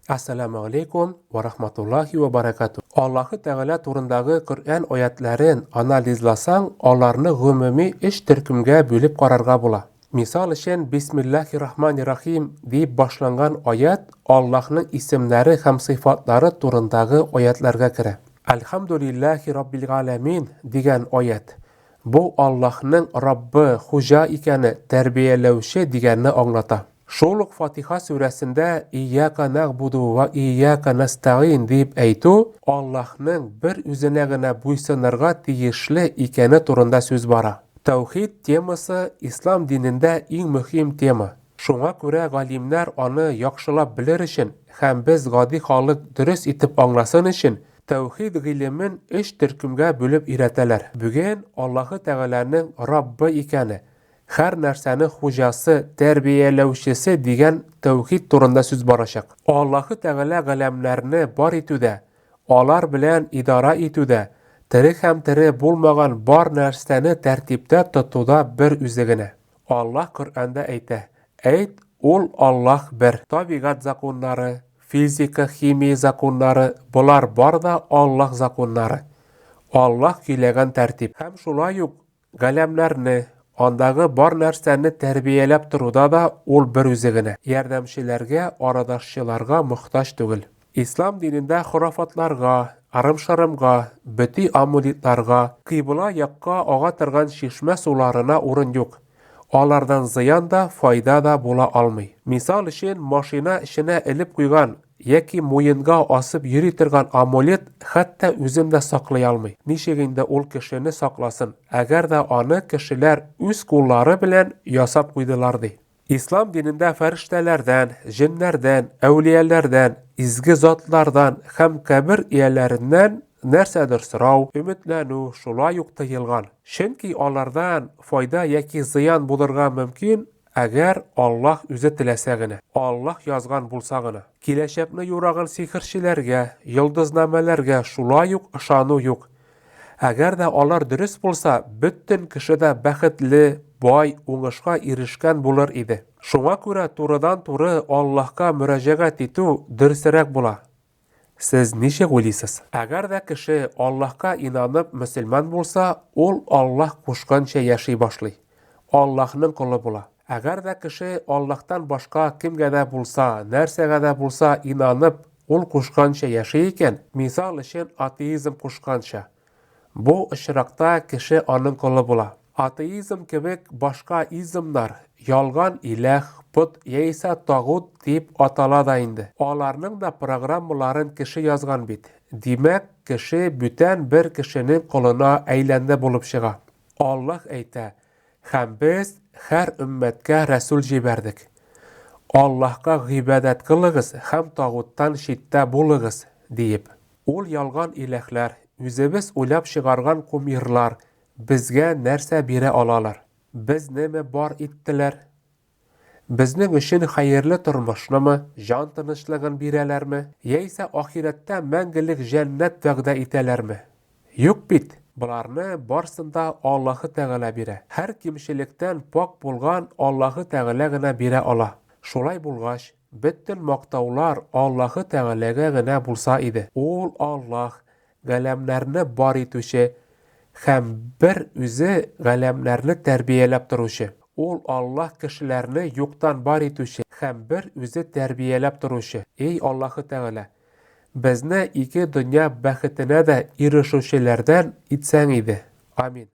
Assalamu alaikum wa rahmatullahi wa barakatuh. Allahu Teala turundagı Qur'an oyatlarin analizlasang, onlarni gümumi 3 türkümge bölüp qararga bula. Misal için Bismillahirrahmanirrahim deyip başlangan oyat Allah'ның isimleri hem sıfatları turundagı oyatlarga kire. Elhamdülillahi Rabbil Alamin digen oyat. Bu Allah'ның Rabbi, Huja ikeni terbiyelevşi digenini anlata. Şoluk Fatiha suresinde İyyâke na'budu ve İyyâke nesta'in deyip eytu, Allah'ның bir üzerine gine buysunarga tiyişli ikeni turunda söz bara. Tevhid teması İslam dininde en mühim tema. Şuna göre galimler onu yakşılap bilir için, hem biz gadi halık dürüst itip anlasın için, Tevhid gilimin 3 türkümge bölüp ireteler. Bugün Allahu Teala'nın Rabbi ikeni, her nersenin hocası, terbiyelevşisi digen tevhid turunda söz barışık. Allahu Teala galemlerini bar itüde, alar bilen idara itüde, tiri hem tiri bulmagan bar nerseni tertipte tutuda bir üzegine. Allah Kur'an'da eyte, eyt ol Allah bir. Tabiat zakonları, fizika, kimya zakonları, bular bar da Allah zakonları. Allah kilegan tertip. Hem şulay yok, galemlerini, ondağı bar nerseni terbiyelep turuda da ol bir üzegine. Yardımçılarga, aradaşçılarga muhtaç değil. İslam dininde hurafatlarga, arım-şarımga, büti amuletlarga, kıbla yakka ağa tırgan şişme sularına urun yok. Onlardan ziyan da fayda da bula almay. Misal için maşina işine elip kuygan, yeki moyinga asıp yürütürgan amulet hatta üzümde saklay almay. Nişeginde ol kişini saklasın. Eğer de onu kişiler üz kulları bilen yasap kuydulardı. İslam dininde feriştelerden, jinlerden, evliyelerden, izgi zatlardan, hem kabir iyelerinden nersedir sırav, ümitlenu, şulay yok tıyılgan. Çünkü onlardan fayda yeki ziyan bulurga mümkün, eğer Allah üzü tilesegine, Allah yazgan bulsagine. Kileşepni yurağın sihirçilerge, yıldıznamelerge şulay yok, ışanu yok. Eğer de onlar dürüst bulsa, bütün kişi de bəxtli, boy, uğuşqa erişken bulur idi. Şuna göre turudan turu Allah'a müracaat etu dürüstirek bula. Siz neşe oylisiz? Eğer de kişi Allah'a inanıp Müslüman bulsa, ol Allah kuşkança yaşay başlay. Allah'ın kulu bula. Eğer de kişi Allah'tan başka kimge de bulsa, nersege de bulsa inanıp ol kuşkança yaşayken, misal için ateizm kuşkança. Bu ışırakta kişi onun kulu bula. Ateizm gibi başka izmler, yalgan ilah, put, yeyse tağut deyip atalada indi. Onlarının da programların kişi yazgan bit. Demek kişi bütün bir kişinin kuluna eylende bulup çığa. Allah eyte, hem biz her ümmetke Resul jiberdik. Allah'a gıbedet kılığız, hem tağuttan şitte bulığız deyip. Ol yalgan ilahlar, üzebіз uylap çıgargan kumirlar, bizge nerse bire alalar. Biz neme bar ittiler? Bizning için hayırlı turmuşnu mı, can tınışlığın bireler mi? Yeyse ahirette mengilik cennet vəqdə iteler mi? Yok bit. Bularını barsında Allah'ı Teala bire. Her kimşilikten pak bulgan Allah'ı Teala gına bire ala. Şolay bulgaş, bütün maktavlar Allah'ı Teala'ga gına bulsa idi. Ol Allah galemlerini bar etuşi, hem bir üzü galemlerini terbiyelep duruşu. Ol Allah kişilerini yoktan bar etuşi, hem bir üzü terbiyelep duruşu. Ey Allah'ı Teala, bizni iki dünya bəxtine de erişuşilerden itsen idi. Amin.